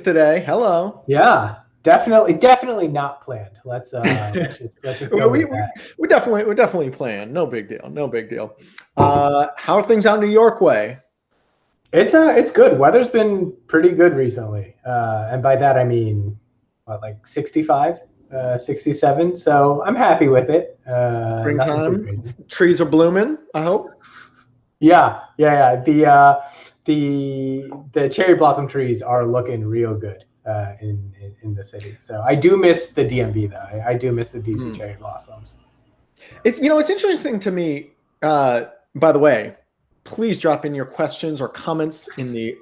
today. Hello. Yeah, definitely not planned. Let's just go with that. We definitely planned. No big deal. No big deal. How are things out New York way? It's good. Weather's been pretty good recently, and by that I mean like 65, 67. So I'm happy with it. Nothing too Springtime. crazy. Trees are blooming, I hope. Yeah. The cherry blossom trees are looking real good in the city. So I do miss the DMV though. I do miss the DC cherry blossoms. It's interesting to me. By the way, please drop in your questions or comments in the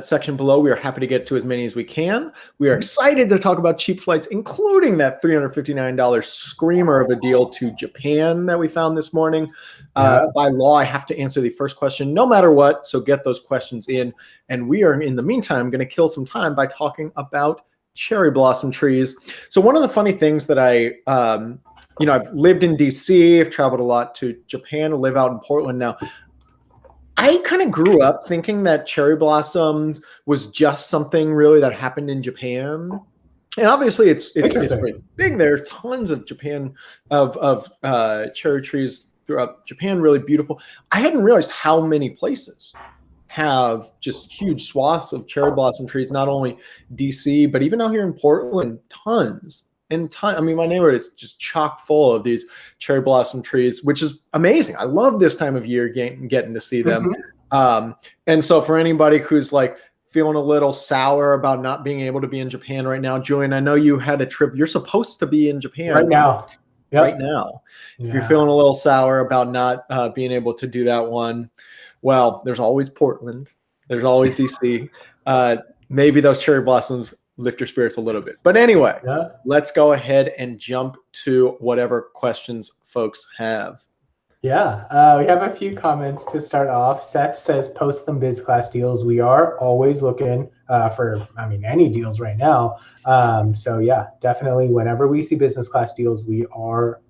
section below. We are happy to get to as many as we can. We are excited to talk about cheap flights, including that $359 screamer of a deal to Japan that we found this morning. By law, I have to answer the first question no matter what, so get those questions in. And we are, in the meantime, going to kill some time by talking about cherry blossom trees. So one of the funny things that I've lived in DC, I've traveled a lot to Japan, I live out in Portland now. I kind of grew up thinking that cherry blossoms was just something really that happened in Japan. And obviously it's really big. There's tons of cherry trees throughout Japan, really beautiful. I hadn't realized how many places have just huge swaths of cherry blossom trees, not only DC, but even out here in Portland, tons. I mean, my neighborhood is just chock full of these cherry blossom trees, which is amazing. I love this time of year getting to see them. And so for anybody who's like feeling a little sour about not being able to be in Japan right now, Julian, I know you had a trip. You're supposed to be in Japan right now. Yep. Right now. Yeah. If you're feeling a little sour about not being able to do that one, well, there's always Portland. There's always DC. Maybe those cherry blossoms lift your spirits a little bit. But anyway, let's go ahead and jump to whatever questions folks have. Yeah, we have a few comments to start off. Seth says, post them biz class deals. We are always looking for, any deals right now. So yeah, definitely whenever we see business class deals, we are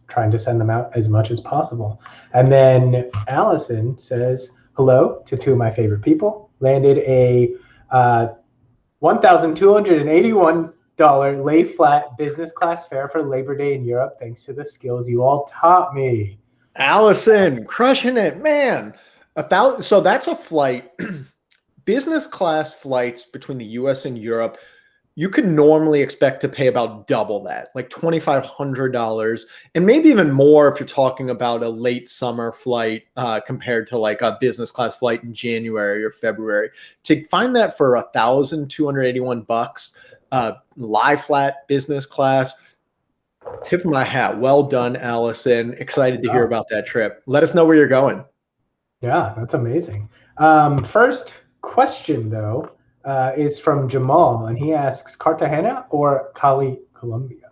trying to send them out as much as possible. And then Allison says, hello to two of my favorite people. Landed a $1,281 lay flat business class fare for Labor Day in Europe, thanks to the skills you all taught me. Allison, crushing it, man. So that's a flight. Business class flights between the US and Europe, you can normally expect to pay about double that, like $2,500, and maybe even more if you're talking about a late summer flight compared to like a business class flight in January or February. To find that for $1,281, lie flat business class, tip of my hat. Well done, Allison. Excited to hear about that trip. Let us know where you're going. Yeah, that's amazing. First question though, is from Jamal, and he asks, Cartagena or Cali, Colombia?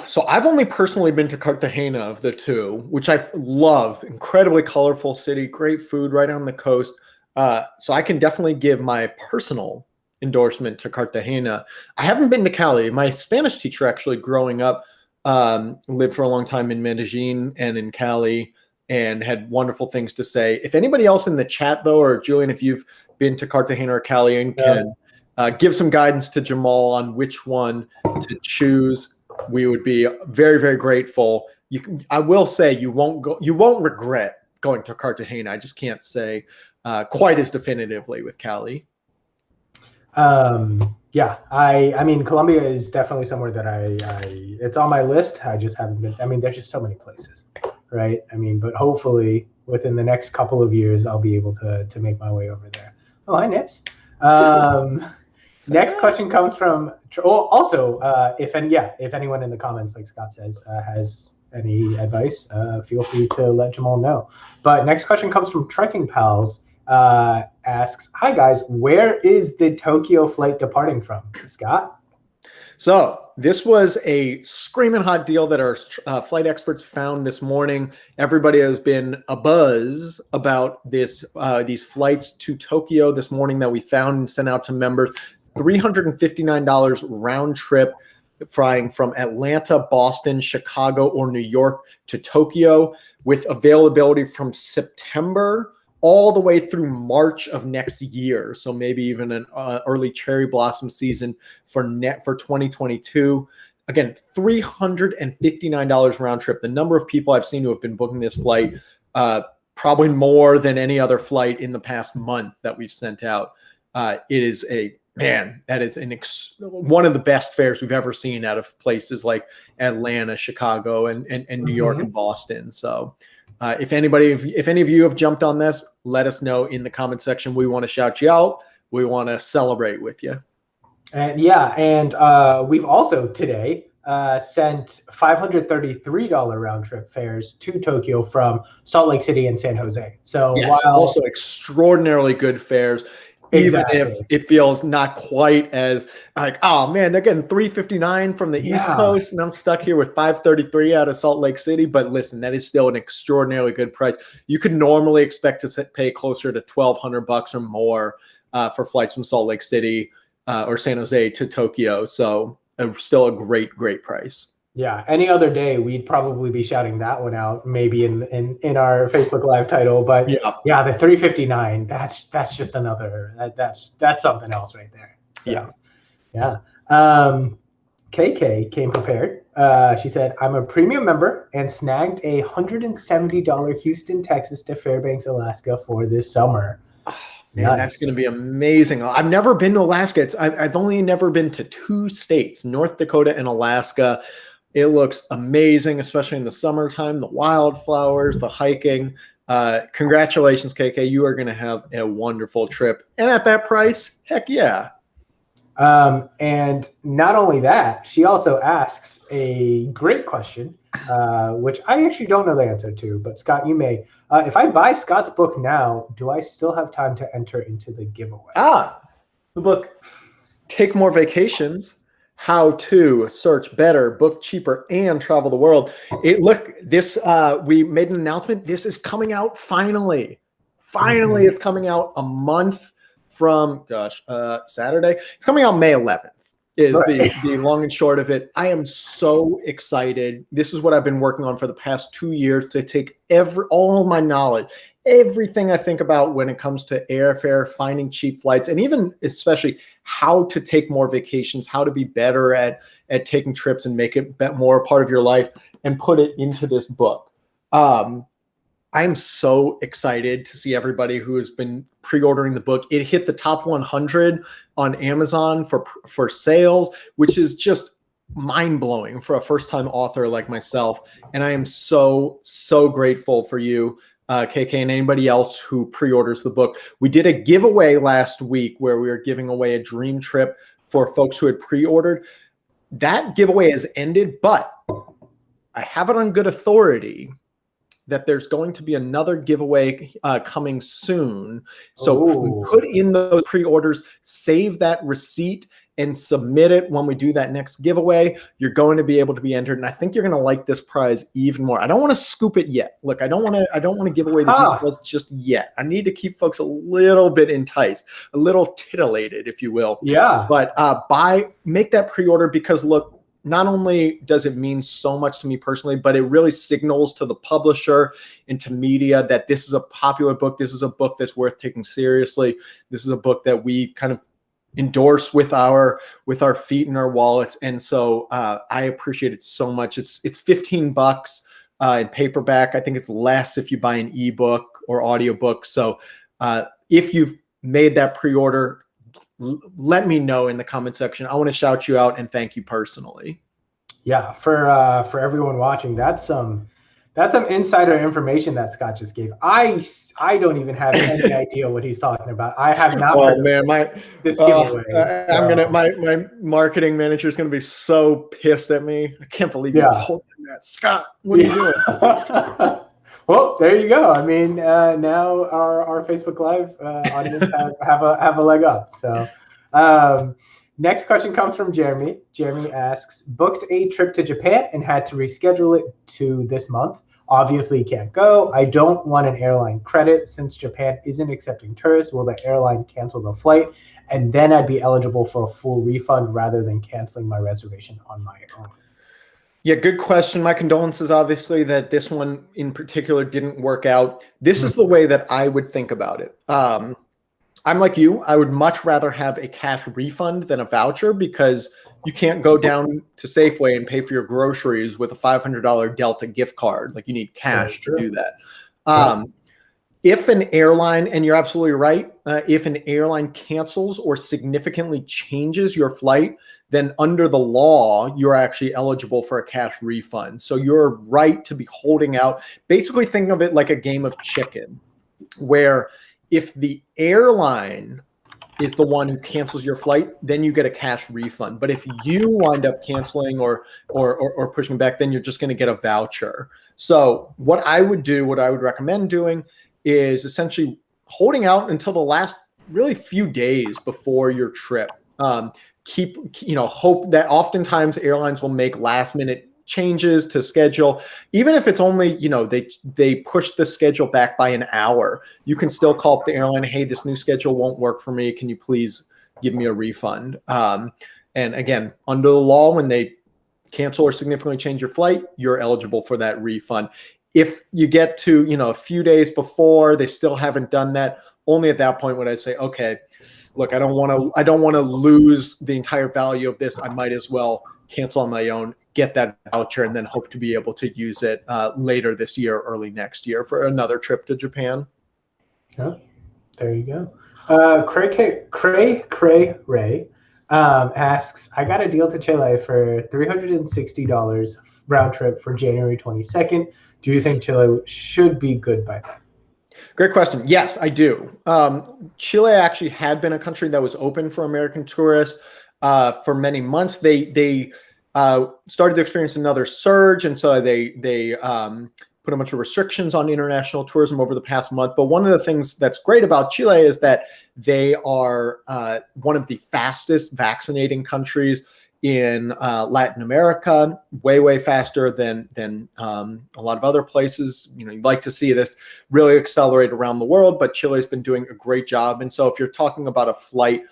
So I've only personally been to Cartagena of the two, which I love. Incredibly colorful city, great food right on the coast. So I can definitely give my personal endorsement to Cartagena. I haven't been to Cali. My Spanish teacher actually growing up lived for a long time in Medellin and in Cali and had wonderful things to say. If anybody else in the chat though, or Julian, if you've been to Cartagena or Cali and can give some guidance to Jamal on which one to choose, we would be very, very grateful. I will say you won't regret going to Cartagena. I just can't say quite as definitively with Cali. Yeah, I mean, Colombia is definitely somewhere that it's on my list. I just haven't been. There's just so many places, right? But hopefully within the next couple of years, I'll be able to make my way over there. Oh, hi, Nips. Next question comes from, also, if anyone in the comments, like Scott says, has any advice, feel free to let Jamal know. But next question comes from Trekking Pals, asks, hi guys, where is the Tokyo flight departing from? Scott? So this was a screaming hot deal that our flight experts found this morning. Everybody has been abuzz about these flights to Tokyo this morning that we found and sent out to members. $359 round trip flying from Atlanta, Boston, Chicago, or New York to Tokyo, with availability from September all the way through March of next year. So maybe even an early cherry blossom season for 2022. Again, $359 round trip. The number of people I've seen who have been booking this flight, probably more than any other flight in the past month that we've sent out. It is that is one of the best fares we've ever seen out of places like Atlanta, Chicago, and New York and Boston. So if any of you have jumped on this, let us know in the comment section. We want to shout you out. We want to celebrate with you. And we've also today sent $533 round trip fares to Tokyo from Salt Lake City and San Jose. So yes, also extraordinarily good fares. Exactly. Even if it feels not quite as like, oh man, they're getting $359 from the East Coast, and I'm stuck here with $533 out of Salt Lake City. But listen, that is still an extraordinarily good price. You could normally expect to pay closer to $1,200 or more for flights from Salt Lake City or San Jose to Tokyo. So still a great price. Yeah, any other day we'd probably be shouting that one out, maybe in our Facebook Live title. But yeah, the $359, that's just another that's something else right there. So, yeah. KK came prepared. She said, "I'm a premium member and snagged a $170 Houston, Texas to Fairbanks, Alaska for this summer." Man, that's going to be amazing. I've never been to Alaska. I've only never been to 2 states, North Dakota and Alaska. It looks amazing, especially in the summertime, the wildflowers, the hiking. Congratulations, KK. You are going to have a wonderful trip. And at that price, heck yeah. And not only that, she also asks a great question, which I actually don't know the answer to, but Scott, you may. If I buy Scott's book now, do I still have time to enter into the giveaway? The book, Take More Vacations, How to Search Better, Book Cheaper, and Travel the World. We made an announcement. This is coming out finally. Finally, it's coming out a month from, Saturday. It's coming out May 11th is the long and short of it. I am so excited. This is what I've been working on for the past 2 years, to take all my knowledge, everything I think about when it comes to airfare, finding cheap flights, and even especially how to take more vacations, how to be better at taking trips and make it more a part of your life, and put it into this book. I'm so excited to see everybody who has been pre-ordering the book. It hit the top 100 on Amazon for sales, which is just mind-blowing for a first-time author like myself. And I am so grateful for you, KK, and anybody else who pre-orders the book. We did a giveaway last week where we were giving away a dream trip for folks who had pre-ordered. That giveaway has ended, but I have it on good authority that there's going to be another giveaway coming soon. So put in those pre-orders, save that receipt, and submit it when we do that next giveaway. You're going to be able to be entered, and I think you're going to like this prize even more. I don't want to scoop it yet. Look, I don't want to give away the details just yet. I need to keep folks a little bit enticed, a little titillated, if you will. Yeah. But make that pre-order, because look, not only does it mean so much to me personally, but it really signals to the publisher and to media that this is a popular book. This is a book that's worth taking seriously. This is a book that we kind of endorse with our feet in our wallets. And so I appreciate it so much. It's $15 in paperback. I think it's less if you buy an ebook or audiobook. So if you've made that pre-order, let me know in the comment section. I want to shout you out and thank you personally. Yeah, for everyone watching, that's some insider information that Scott just gave. I don't even have any idea what he's talking about. I have not heard this giveaway. My marketing manager is going to be so pissed at me. I can't believe you told him that. Scott, what are you doing? Well, there you go. I mean, now our Facebook Live audience have a leg up. So next question comes from Jeremy. Jeremy asks, booked a trip to Japan and had to reschedule it to this month. Obviously can't go. I don't want an airline credit since Japan isn't accepting tourists. Will the airline cancel the flight? And then I'd be eligible for a full refund rather than canceling my reservation on my own. Yeah, good question. My condolences, obviously, that this one in particular didn't work out. This is the way that I would think about it. I'm like you. I would much rather have a cash refund than a voucher because you can't go down to Safeway and pay for your groceries with a $500 Delta gift card. Like you need Very cash to true. do that. Yeah. If an airline, and you're absolutely right, if an airline cancels or significantly changes your flight, then under the law, you're actually eligible for a cash refund. So you're right to be holding out. Basically, think of it like a game of chicken, where if the airline is the one who cancels your flight, then you get a cash refund. But if you wind up canceling or pushing back, then you're just going to get a voucher. So what I would do, what I would recommend doing, is essentially holding out until the last really few days before your trip. Hope that oftentimes airlines will make last minute changes to schedule, even if it's only, they push the schedule back by an hour. You can still call up the airline, hey, this new schedule won't work for me. Can you please give me a refund? And again, under the law, when they cancel or significantly change your flight, you're eligible for that refund. If you get to, a few days before, they still haven't done that, only at that point would I say, okay, look, I don't want to lose the entire value of this. I might as well cancel on my own, get that voucher, and then hope to be able to use it later this year, early next year for another trip to Japan. Yeah, there you go. Cray Ray asks, I got a deal to Chile for $360 round trip for January 22nd. Do you think Chile should be good by then? Great question. Yes, I do. Chile actually had been a country that was open for American tourists for many months. They started to experience another surge, and so they put a bunch of restrictions on international tourism over the past month. But one of the things that's great about Chile is that they are one of the fastest vaccinating countries in Latin America, way faster than a lot of other places. You'd like to see this really accelerate around the world, but Chile's been doing a great job. And so if you're talking about a flight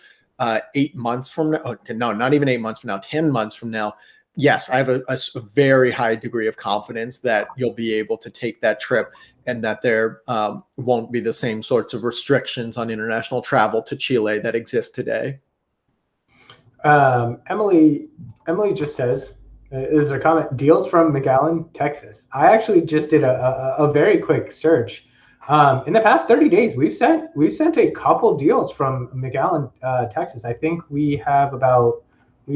8 months from now, no, not even 8 months from now, 10 months from now, yes, I have a very high degree of confidence that you'll be able to take that trip and that there won't be the same sorts of restrictions on international travel to Chile that exist today. Emily just says, is there a comment? Deals from McAllen, Texas. I actually just did a very quick search. In the past 30 days, we've sent a couple deals from McAllen, Texas. I think we've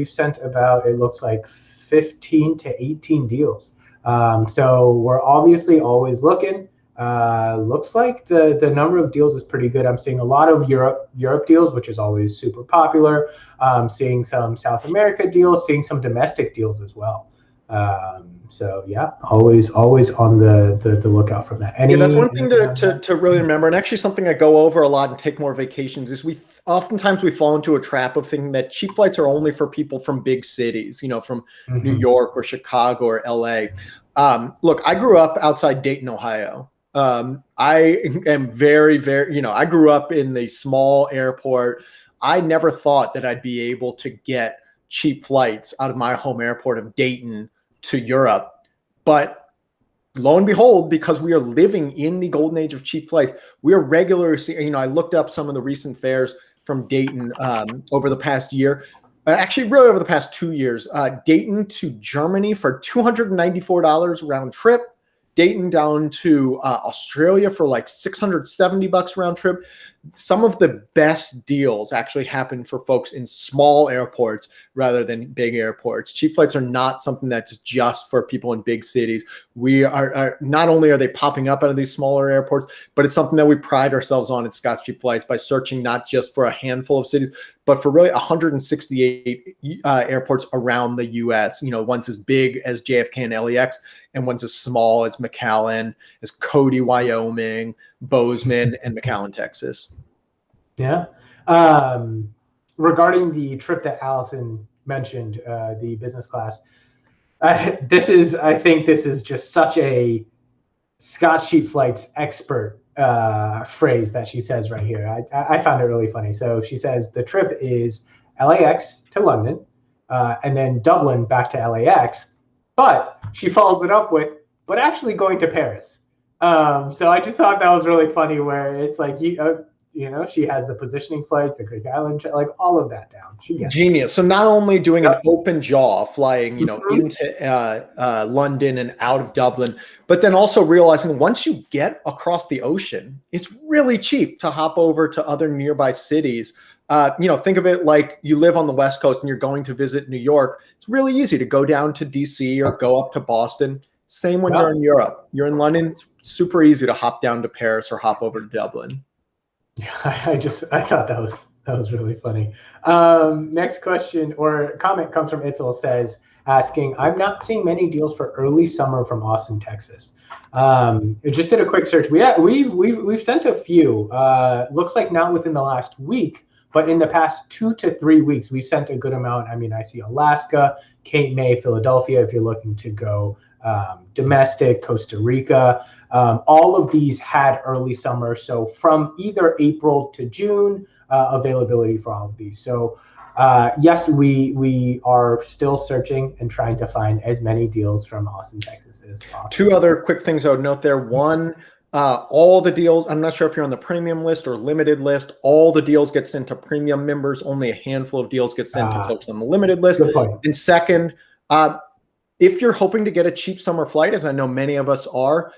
sent about, it looks like 15 to 18 deals. So we're obviously always looking. Looks like the number of deals is pretty good. I'm seeing a lot of Europe deals, which is always super popular. Seeing some South America deals, seeing some domestic deals as well. So yeah, always on the lookout from that. That's one thing to really remember, and actually something I go over a lot and take more vacations is oftentimes we fall into a trap of thinking that cheap flights are only for people from big cities, from New York or Chicago or LA. Look, I grew up outside Dayton, Ohio. I am very, I grew up in the small airport. I never thought that I'd be able to get cheap flights out of my home airport of Dayton to Europe. But lo and behold, because we are living in the golden age of cheap flights, we are regularly seeing, I looked up some of the recent fares from Dayton over the past year. Actually, really over the past 2 years. Dayton to Germany for $294 round trip. Dayton down to Australia for like $670 round trip. Some of the best deals actually happen for folks in small airports rather than big airports. Cheap flights are not something that's just for people in big cities. We are not only are they popping up out of these smaller airports, but it's something that we pride ourselves on at Scott's Cheap Flights by searching not just for a handful of cities, but for really 168 airports around the U.S. One's as big as JFK and LAX, and one's as small as McAllen, as Cody, Wyoming, Bozeman, and McAllen, Texas. Yeah. Regarding the trip that Allison mentioned, the business class, I think this is just such a Scott Cheap Flights expert phrase that she says right here. I found it really funny. So she says the trip is LAX to London, and then Dublin back to LAX, But she follows it up with, but actually going to Paris. So I just thought that was really funny, where it's like, she has the positioning flights, the Greek Island, like all of that down. She gets Genius. So not only doing an Yep. open jaw, flying, into London and out of Dublin, but then also realizing once you get across the ocean, it's really cheap to hop over to other nearby cities. Think of it like you live on the West Coast and you're going to visit New York. It's really easy to go down to DC or go up to Boston. Same when you're in Europe. You're in London, it's super easy to hop down to Paris or hop over to Dublin. Yeah, I thought that was really funny. Next question or comment comes from Itzel, asking, I'm not seeing many deals for early summer from Austin, Texas. Just did a quick search. We've sent a few. Looks like not within the last week, but in the past 2 to 3 weeks, we've sent a good amount. I mean, I see Alaska, Cape May, Philadelphia, if you're looking to go domestic, Costa Rica. All of these had early summer. So from either April to June, availability for all of these. So yes, we are still searching and trying to find as many deals from Austin, Texas as possible. 2 other quick things I would note there. One, all the deals, I'm not sure if you're on the premium list or limited list, all the deals get sent to premium members. Only a handful of deals get sent to folks on the limited list. Good point. And second, if you're hoping to get a cheap summer flight, as I know many of us are,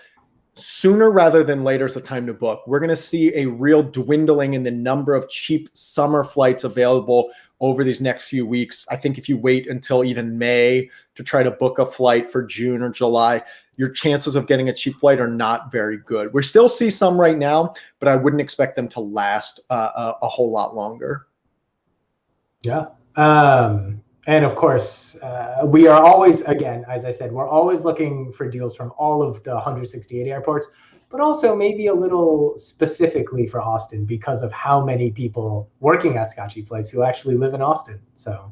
sooner rather than later is the time to book. We're going to see a real dwindling in the number of cheap summer flights available over these next few weeks. I think if you wait until even May to try to book a flight for June or July, your chances of getting a cheap flight are not very good. We still see some right now, but I wouldn't expect them to last a whole lot longer. Yeah. And of course, we are always, again, as I said, we're always looking for deals from all of the 168 airports, but also maybe a little specifically for Austin because of how many people working at Scott Cheap Flights who actually live in Austin. So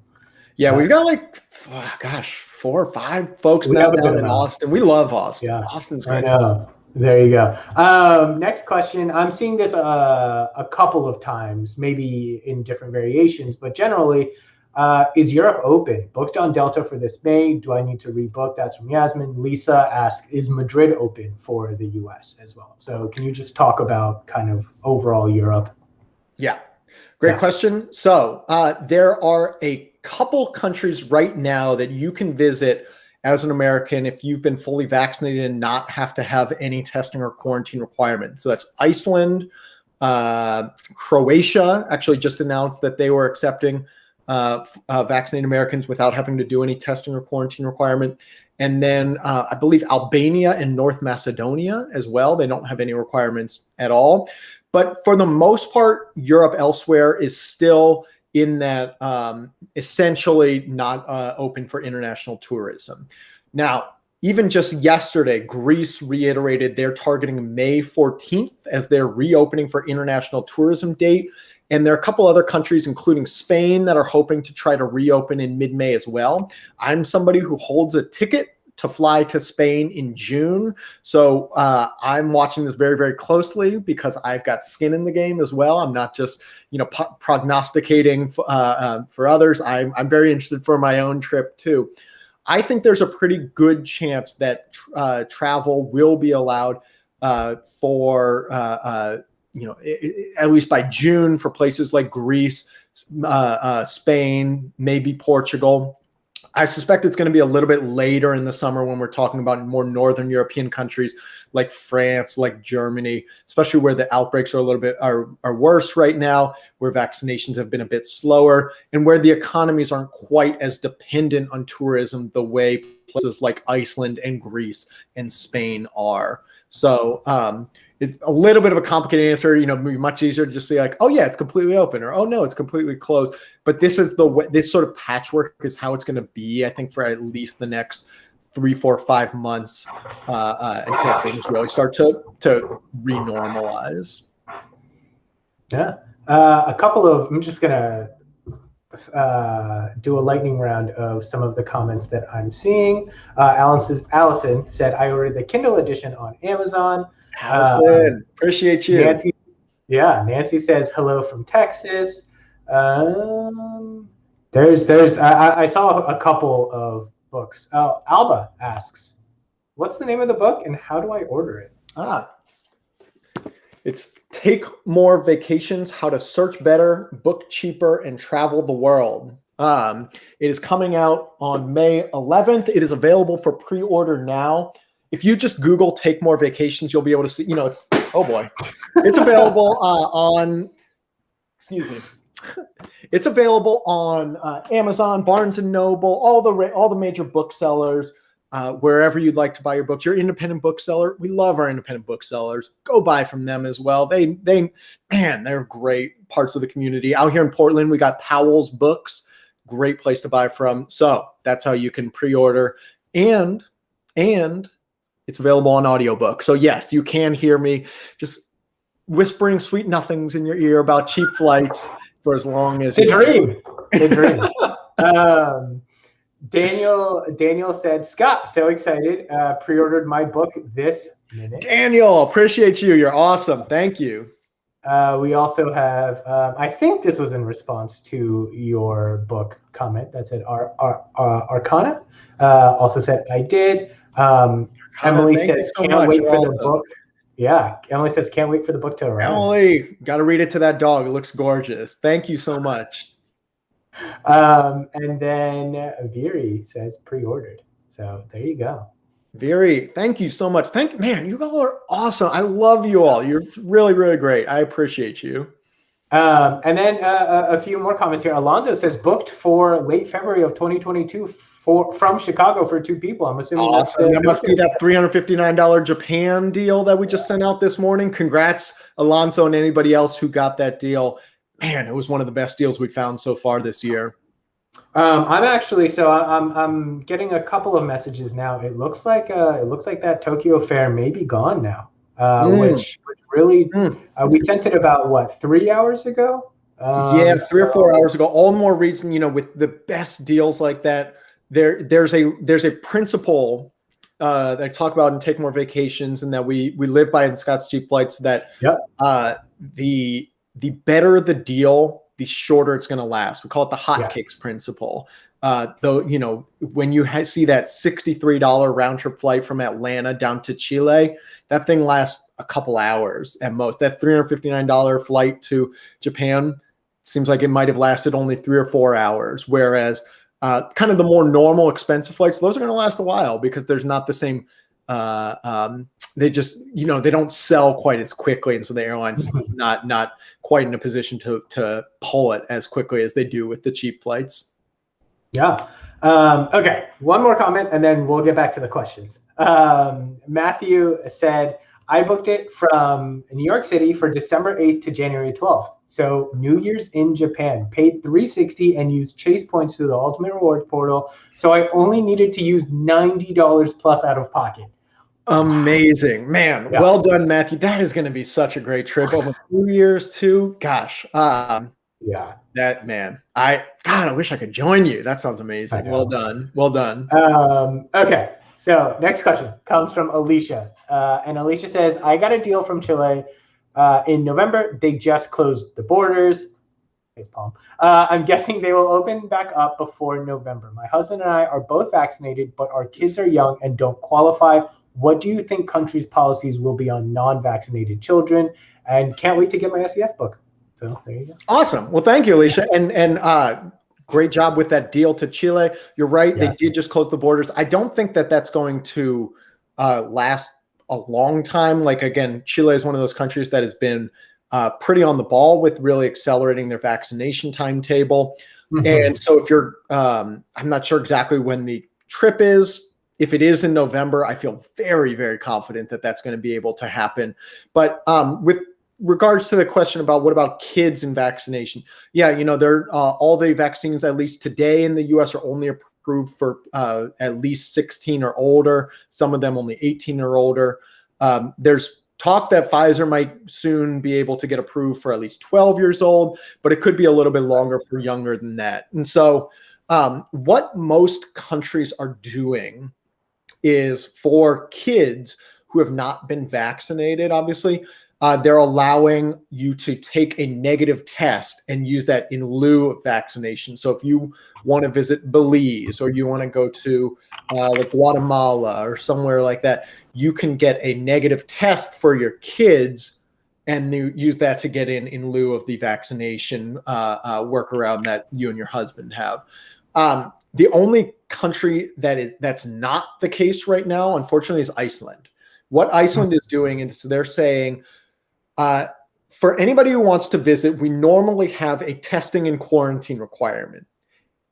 yeah, we've got 4 or 5 folks now down in Austin. We love Austin. Yeah, Austin's great. I know. There you go. Next question. I'm seeing this a couple of times, maybe in different variations, but generally, is Europe open? Booked on Delta for this May. Do I need to rebook? That's from Yasmin. Lisa asks, is Madrid open for the US as well? So can you just talk about kind of overall Europe? Yeah, great question. So there are a couple countries right now that you can visit as an American if you've been fully vaccinated and not have to have any testing or quarantine requirements. So that's Iceland, Croatia actually just announced that they were accepting vaccinated Americans without having to do any testing or quarantine requirement. And then I believe Albania and North Macedonia as well. They don't have any requirements at all. But for the most part, Europe elsewhere is still in that essentially not open for international tourism. Now, even just yesterday, Greece reiterated they're targeting May 14th as their reopening for international tourism date. And there are a couple other countries, including Spain, that are hoping to try to reopen in mid-May as well. I'm somebody who holds a ticket to fly to Spain in June. So I'm watching this very, very closely because I've got skin in the game as well. I'm not just, prognosticating for others. I'm very interested for my own trip too. I think there's a pretty good chance that travel will be allowed for at least by June for places like Greece, Spain, maybe Portugal. I suspect it's going to be a little bit later in the summer when we're talking about more northern European countries like France, like Germany, especially where the outbreaks are a little bit are worse right now, where vaccinations have been a bit slower, and where the economies aren't quite as dependent on tourism the way places like Iceland and Greece and Spain are. So it's a little bit of a complicated answer, much easier to just say like, oh yeah, it's completely open, or oh no, it's completely closed. But this is this sort of patchwork is how it's going to be, I think, for at least the next 3, 4, 5 months until things really start to renormalize. Yeah. I'm just going to do a lightning round of some of the comments that I'm seeing. Allison said, I ordered the Kindle edition on Amazon. Allison, appreciate you. Nancy says hello from Texas. I saw a couple of books. Oh, Alba asks, what's the name of the book and how do I order it? It's Take More Vacations, How to Search Better, Book Cheaper, and Travel the World. It is coming out on May 11th. It is available for pre-order now. If you just Google Take More Vacations, you'll be able to see, it's, oh boy. It's available on, excuse me. It's available on Amazon, Barnes & Noble, all the major booksellers, wherever you'd like to buy your books. Your independent bookseller, we love our independent booksellers. Go buy from them as well. They're great parts of the community. Out here in Portland, we got Powell's Books, great place to buy from. So that's how you can pre-order. And it's available on audiobook. So yes, you can hear me just whispering sweet nothings in your ear about cheap flights for as long as the dream. Daniel said, Scott, so excited. Pre-ordered my book this minute. Daniel, appreciate you. You're awesome. Thank you. We also have, I think this was in response to your book comment that said Arcana. Also said, I did. Emily says, can't wait for the book. Yeah, Emily says, can't wait for the book to arrive. Emily, got to read it to that dog. It looks gorgeous. Thank you so much. And then Viri says pre-ordered. So there you go. Viri, thank you so much. Man, you all are awesome. I love you all. You're really, really great. I appreciate you. And then a few more comments here. Alonzo says booked for late February of 2022 from Chicago for 2 people. I'm assuming awesome. That must be that $359 Japan deal that we just sent out this morning. Congrats, Alonzo, and anybody else who got that deal. Man, it was one of the best deals we found so far this year. I'm getting a couple of messages now. It looks like that Tokyo Fair may be gone now. Which really we sent it about 3 hours ago. 3 or 4 hours ago. All the more reason, with the best deals like that, there's a principle that I talk about in Take More Vacations, and that we live by in Scott's Cheap Flights, that the better the deal, the shorter it's going to last. We call it the hotcakes principle. Though, when you see that $63 round trip flight from Atlanta down to Chile, that thing lasts a couple hours at most. That $359 flight to Japan seems like it might have lasted only 3 or 4 hours. Whereas kind of the more normal expensive flights, those are going to last a while because there's not the same, they just, they don't sell quite as quickly. And so the airline's not quite in a position to pull it as quickly as they do with the cheap flights. Yeah. Okay. One more comment and then we'll get back to the questions. Matthew said, I booked it from New York City for December 8th to January 12th. So New Year's in Japan, paid $360 and used Chase points through the Ultimate Rewards portal. So I only needed to use $90 plus out of pocket. Amazing, man. Yeah. Well done, Matthew. That is going to be such a great trip over 2 years too. Gosh. Yeah. That, man. I wish I could join you. That sounds amazing. Well done. Well done. Okay. So next question comes from Alicia. And Alicia says, I got a deal from Chile in November. They just closed the borders. I'm guessing they will open back up before November. My husband and I are both vaccinated, but our kids are young and don't qualify. What do you think countries' policies will be on non-vaccinated children? And can't wait to get my SEF book. So there you go. Awesome. Well, thank you, Alicia. And great job with that deal to Chile. You're right. Yeah. They did just close the borders. I don't think that that's going to last a long time. Like, again, Chile is one of those countries that has been pretty on the ball with really accelerating their vaccination timetable. Mm-hmm. And so if you're, I'm not sure exactly when the trip is. If it is in November, I feel very, very confident that that's going to be able to happen. But with regards to the question about what about kids and vaccination, they're all the vaccines, at least today in the U.S., are only approved for at least 16 or older. Some of them only 18 or older. There's talk that Pfizer might soon be able to get approved for at least 12 years old, but it could be a little bit longer for younger than that. And so what most countries are doing is for kids who have not been vaccinated, obviously, they're allowing you to take a negative test and use that in lieu of vaccination. So if you want to visit Belize or you want to go to like Guatemala or somewhere like that, you can get a negative test for your kids and use that to get in lieu of the vaccination workaround that you and your husband have. The only country that's not the case right now, unfortunately, is Iceland. What Iceland is doing is they're saying, for anybody who wants to visit, we normally have a testing and quarantine requirement.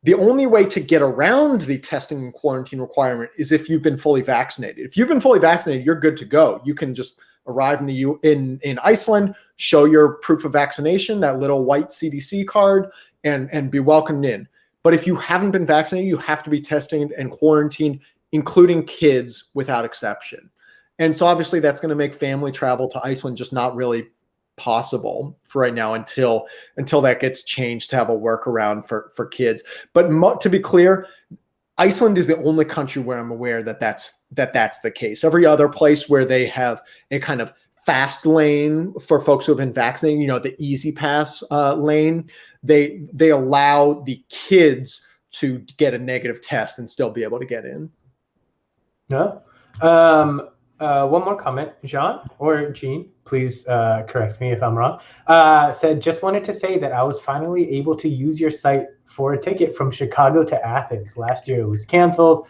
The only way to get around the testing and quarantine requirement is if you've been fully vaccinated. If you've been fully vaccinated, you're good to go. You can just arrive in Iceland, show your proof of vaccination, that little white CDC card, and be welcomed in. But if you haven't been vaccinated, you have to be tested and quarantined, including kids, without exception. And so obviously that's going to make family travel to Iceland just not really possible for right now until that gets changed to have a workaround for kids. But to be clear, Iceland is the only country where I'm aware that that's the case. Every other place where they have a kind of fast lane for folks who have been vaccinated, the easy pass lane, they allow the kids to get a negative test and still be able to get in. No. One more comment, Jean or Jean, please correct me if I'm wrong, said, just wanted to say that I was finally able to use your site for a ticket from Chicago to Athens. Last year it was canceled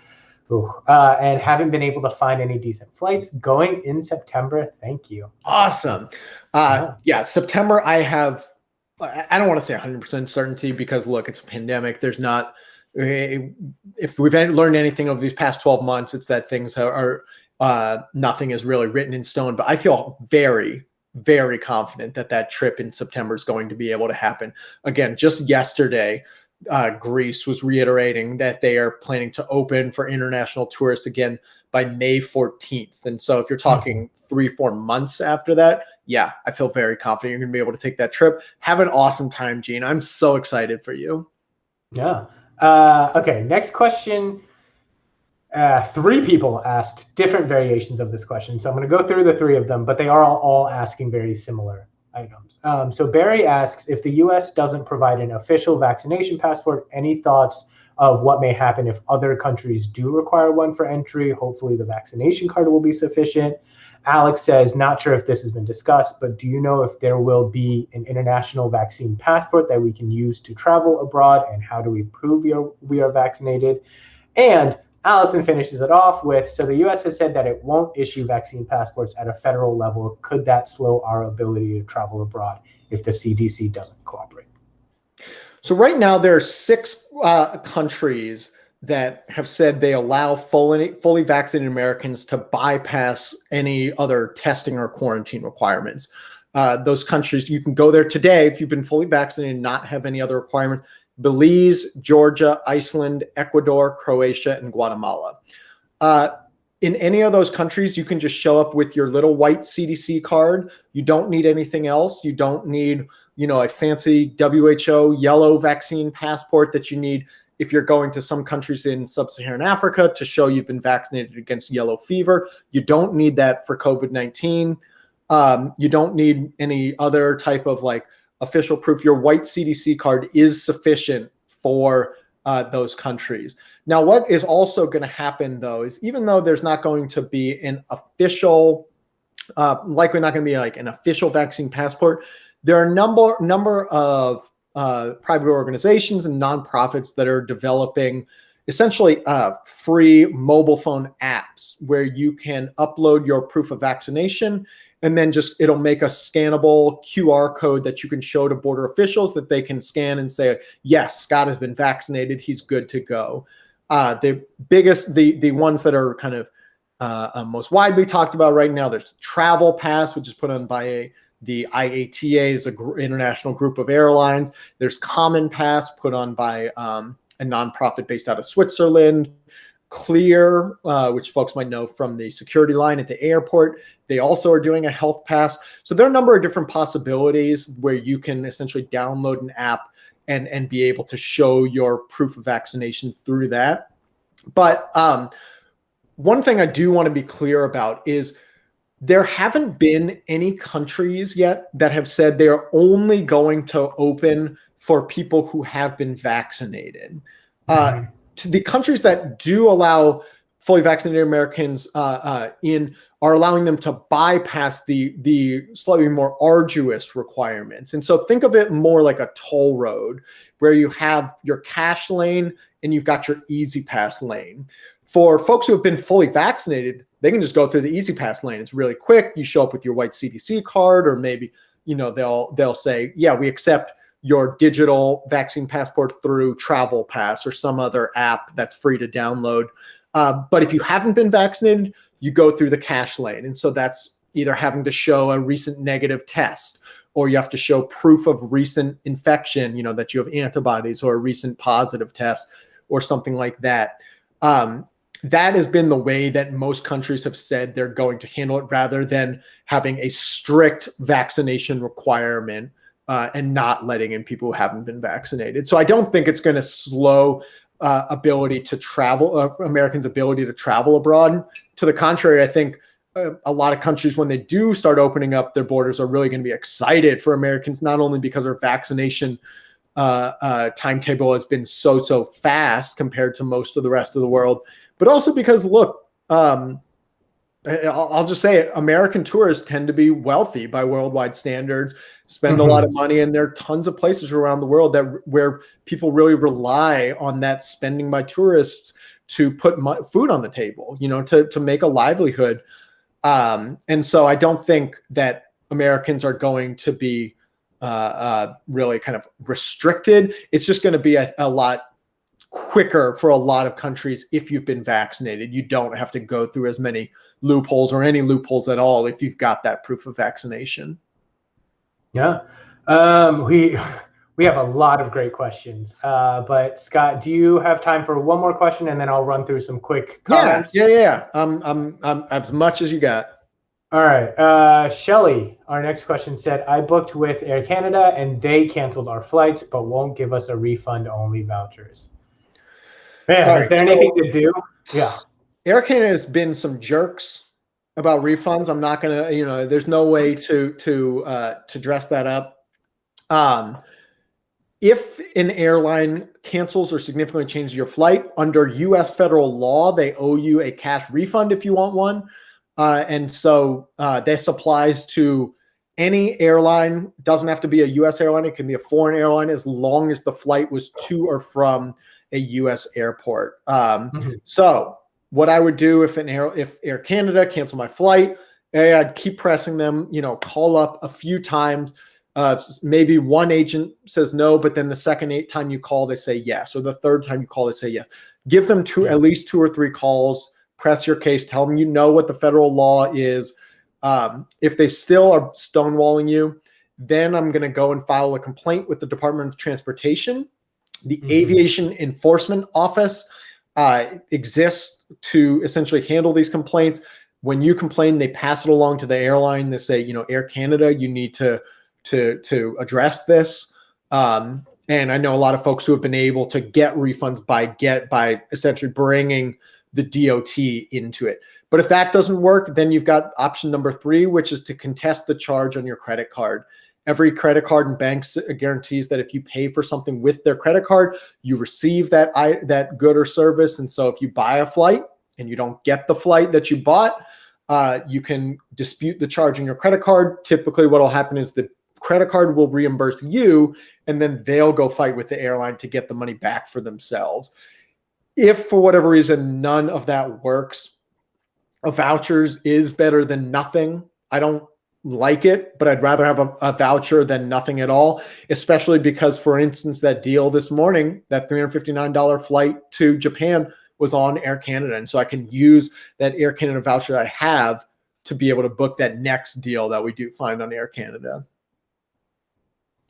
and haven't been able to find any decent flights going in September. Thank you. Awesome. Yeah, September I don't want to say 100% certainty because look, it's a pandemic. There's not, if we've learned anything over these past 12 months, it's that things are nothing is really written in stone, but I feel very, very confident that trip in September is going to be able to happen. Again, just yesterday, Greece was reiterating that they are planning to open for international tourists again by May 14th. And so if you're talking 3-4 months after that, yeah, I feel very confident you're going to be able to take that trip. Have an awesome time, Gene. I'm so excited for you. Yeah. Okay, next question. 3 people asked different variations of this question. So I'm going to go through the 3 of them, but they are all asking very similar items. So Barry asks, if the US doesn't provide an official vaccination passport, any thoughts of what may happen if other countries do require one for entry? Hopefully the vaccination card will be sufficient. Alex says, not sure if this has been discussed, but do you know if there will be an international vaccine passport that we can use to travel abroad? And how do we prove we are vaccinated? And Allison finishes it off with, so the US has said that it won't issue vaccine passports at a federal level. Could that slow our ability to travel abroad if the CDC doesn't cooperate? So right now there are 6 countries that have said they allow fully vaccinated Americans to bypass any other testing or quarantine requirements. Those countries, you can go there today if you've been fully vaccinated and not have any other requirements. Belize, Georgia, Iceland, Ecuador, Croatia, and Guatemala. In any of those countries, you can just show up with your little white CDC card. You don't need anything else. You don't need, a fancy WHO yellow vaccine passport that you need if you're going to some countries in sub-Saharan Africa to show you've been vaccinated against yellow fever. You don't need that for COVID-19. You don't need any other type of official proof. Your white CDC card is sufficient for those countries. Now, what is also going to happen, though, is even though there's not going to be an official, likely not going to be an official vaccine passport, there are a number of private organizations and nonprofits that are developing essentially free mobile phone apps where you can upload your proof of vaccination, and then it'll make a scannable QR code that you can show to border officials that they can scan and say, yes, Scott has been vaccinated. He's good to go. The ones that are kind of most widely talked about right now, there's Travel Pass, which is put on by the IATA, is an international group of airlines. There's Common Pass, put on by a nonprofit based out of Switzerland. Clear, which folks might know from the security line at the airport. They also are doing a health pass. So there are a number of different possibilities where you can essentially download an app and be able to show your proof of vaccination through that. But one thing I do want to be clear about is there haven't been any countries yet that have said they are only going to open for people who have been vaccinated. To the countries that do allow fully vaccinated Americans in are allowing them to bypass the slightly more arduous requirements. And so think of it more like a toll road where you have your cash lane and you've got your easy pass lane. For folks who have been fully vaccinated, they can just go through the easy pass lane. It's really quick. You show up with your white CDC card, or maybe, they'll say, yeah, we accept your digital vaccine passport through Travel Pass or some other app that's free to download. But if you haven't been vaccinated, you go through the cash lane. And so that's either having to show a recent negative test, or you have to show proof of recent infection, that you have antibodies, or a recent positive test or something like that. That has been the way that most countries have said they're going to handle it, rather than having a strict vaccination requirement and not letting in people who haven't been vaccinated. So I don't think it's going to slow ability to travel, Americans' ability to travel abroad. To the contrary, I think a lot of countries, when they do start opening up their borders, are really going to be excited for Americans, not only because our vaccination timetable has been so fast compared to most of the rest of the world, but also because, look, I'll just say it, American tourists tend to be wealthy by worldwide standards, spend a lot of money, and there are tons of places around the world where people really rely on that spending by tourists to put food on the table, to make a livelihood. And so I don't think that Americans are going to be really kind of restricted. It's just going to be a lot quicker for a lot of countries. If you've been vaccinated, you don't have to go through as many loopholes, or any loopholes at all, if you've got that proof of vaccination. Yeah. We have a lot of great questions, but Scott, do you have time for one more question, and then I'll run through some quick comments? Yeah. I'm as much as you got. All right. Shelly, our next question said, I booked with Air Canada and they canceled our flights, but won't give us a refund, only vouchers. Man, is there anything to do? Yeah. Air Canada has been some jerks about refunds. I'm not going to, there's no way to dress that up. If an airline cancels or significantly changes your flight, under U.S. federal law, they owe you a cash refund if you want one. And so this applies to any airline. Doesn't have to be a U.S. airline. It can be a foreign airline, as long as the flight was to or from a U.S. airport. So what I would do if Air Canada canceled my flight, I'd keep pressing them, call up a few times. Maybe one agent says no, but then the second time you call, they say yes. Or the third time you call, they say yes. Give them at least 2 or 3 calls. Press your case. Tell them what the federal law is. If they still are stonewalling you, then I'm going to go and file a complaint with the Department of Transportation. The Aviation Enforcement Office exists to essentially handle these complaints. When you complain, they pass it along to the airline. They say, Air Canada, you need to address this. And I know a lot of folks who have been able to get refunds by essentially bringing the DOT into it. But if that doesn't work, then you've got option number 3, which is to contest the charge on your credit card. Every credit card and bank guarantees that if you pay for something with their credit card, you receive that good or service. And so if you buy a flight and you don't get the flight that you bought, you can dispute the charge on your credit card. Typically what will happen is the credit card will reimburse you, and then they'll go fight with the airline to get the money back for themselves. If for whatever reason none of that works, a voucher is better than nothing. I don't like it, but I'd rather have a voucher than nothing at all, especially because, for instance, that deal this morning, that $359 flight to Japan was on Air Canada. And so I can use that Air Canada voucher I have to be able to book that next deal that we do find on Air Canada.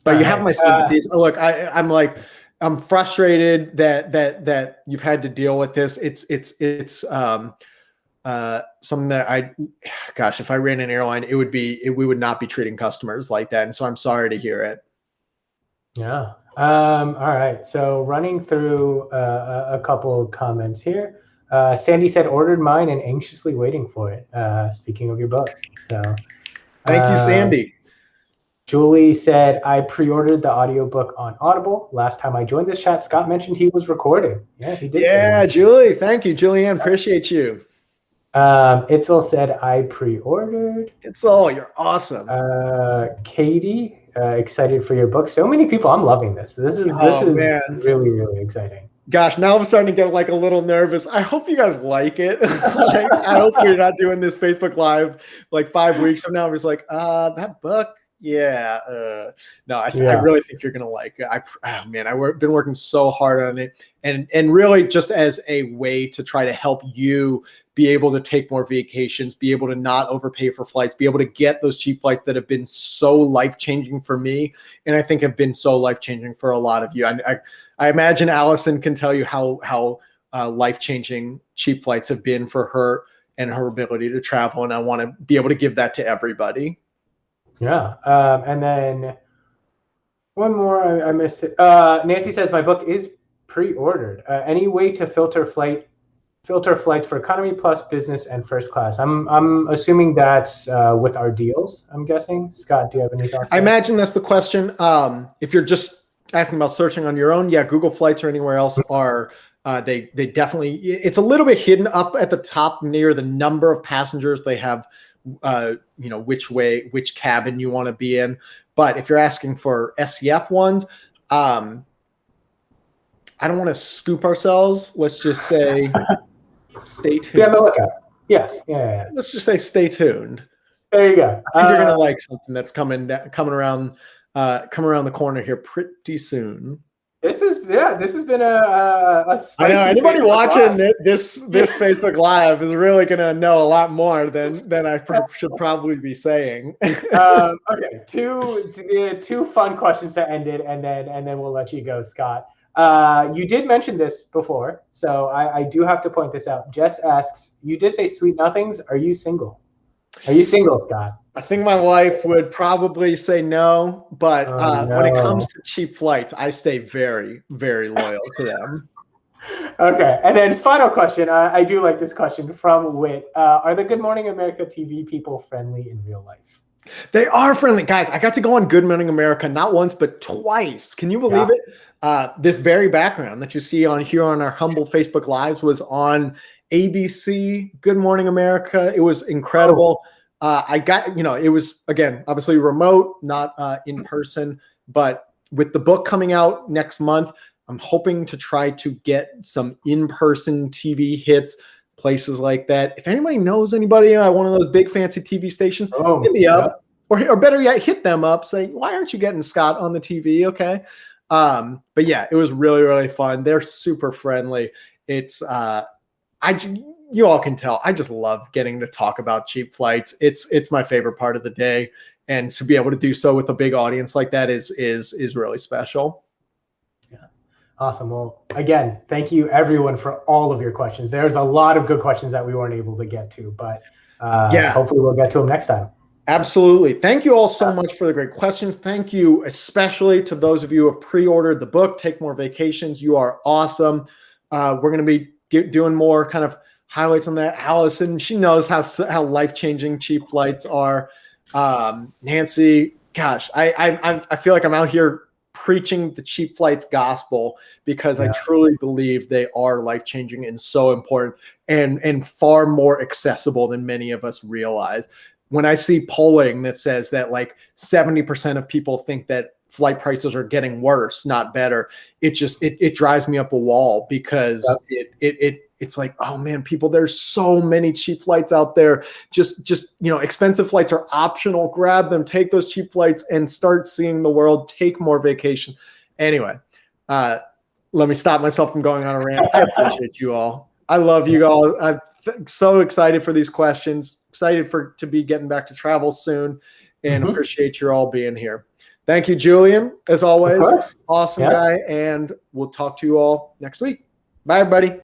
But you have my sympathies. Look, I'm frustrated that you've had to deal with this. It's something that if I ran an airline, we would not be treating customers like that. And so I'm sorry to hear it. Yeah. All right. So running through a couple of comments here. Sandy said, ordered mine and anxiously waiting for it. Speaking of your book. So thank you, Sandy. Julie said, I pre-ordered the audiobook on Audible. Last time I joined this chat, Scott mentioned he was recording. Yeah, he did. Yeah, Julie. Thank you, Julianne. Appreciate you. Itzel said, I pre-ordered. Itzel, you're awesome. Katie, excited for your book. So many people. I'm loving this. This is really, really exciting. Gosh, now I'm starting to get like a little nervous. I hope you guys like it. Like, I hope we're not doing this Facebook Live like 5 weeks from now. I'm just like, that book. Yeah. No, I really think you're going to like it. I've been working so hard on it, and really just as a way to try to help you be able to take more vacations, be able to not overpay for flights, be able to get those cheap flights that have been so life-changing for me, and I think have been so life-changing for a lot of you. I imagine Allison can tell you how life-changing cheap flights have been for her and her ability to travel, and I want to be able to give that to everybody. Yeah. And then one more, I missed it. Nancy says, my book is pre-ordered. Any way to filter flights for economy plus business and first class? I'm assuming that's with our deals, I'm guessing. Scott, do you have any thoughts? I imagine that's the question. If you're just asking about searching on your own, yeah, Google Flights or anywhere else are they definitely, it's a little bit hidden up at the top near the number of passengers they have, which cabin you want to be in. But if you're asking for SCF ones, I don't want to scoop ourselves. Let's just say stay tuned. Be on the lookout. Yes. Yeah. Let's just say stay tuned. There you go. I think you're gonna like something that's coming around the corner here pretty soon. This has been a I know anybody watching this Facebook Live is really gonna know a lot more than I should probably be saying. Okay, two fun questions to end it, and then we'll let you go, Scott. You did mention this before, so I do have to point this out. Jess asks, you did say sweet nothings. Are you single? Are you single, Scott? I think my wife would probably say no, but when it comes to cheap flights, I stay very, very loyal to them. Okay, and then final question. I do like this question from Wit. Are the Good Morning America TV people friendly in real life? They are friendly. Guys, I got to go on Good Morning America not once, but twice. Can you believe it? This very background that you see here on our humble Facebook Lives was on ABC, Good Morning America. It was incredible. I got, it was, again, obviously remote, not in person, but with the book coming out next month, I'm hoping to try to get some in-person TV hits, places like that. If anybody knows anybody at one of those big fancy TV stations, hit me up. Or better yet, hit them up, say, why aren't you getting Scott on the TV? Okay. But yeah, it was really, really fun. They're super friendly. It's, you all can tell, I just love getting to talk about cheap flights. It's my favorite part of the day. And to be able to do so with a big audience like that is really special. Yeah. Awesome. Well, again, thank you everyone for all of your questions. There's a lot of good questions that we weren't able to get to, but hopefully we'll get to them next time. Absolutely. Thank you all so much for the great questions. Thank you especially to those of you who have pre-ordered the book, Take More Vacations. You are awesome. We're going to be doing more kind of highlights on that. Allison, she knows how life-changing cheap flights are. Nancy, gosh, I feel like I'm out here preaching the cheap flights gospel because I truly believe they are life-changing and so important and far more accessible than many of us realize. When I see polling that says that like 70% of people think that flight prices are getting worse, not better, it drives me up a wall because it's like, oh man, people, there's so many cheap flights out there. Just expensive flights are optional. Grab them, take those cheap flights and start seeing the world, take more vacation. Anyway, let me stop myself from going on a rant. I appreciate you all. I love you all. I'm so excited for these questions, excited to be getting back to travel soon, and appreciate you all being here. Thank you, Julian, as always. Awesome guy, and we'll talk to you all next week. Bye, everybody.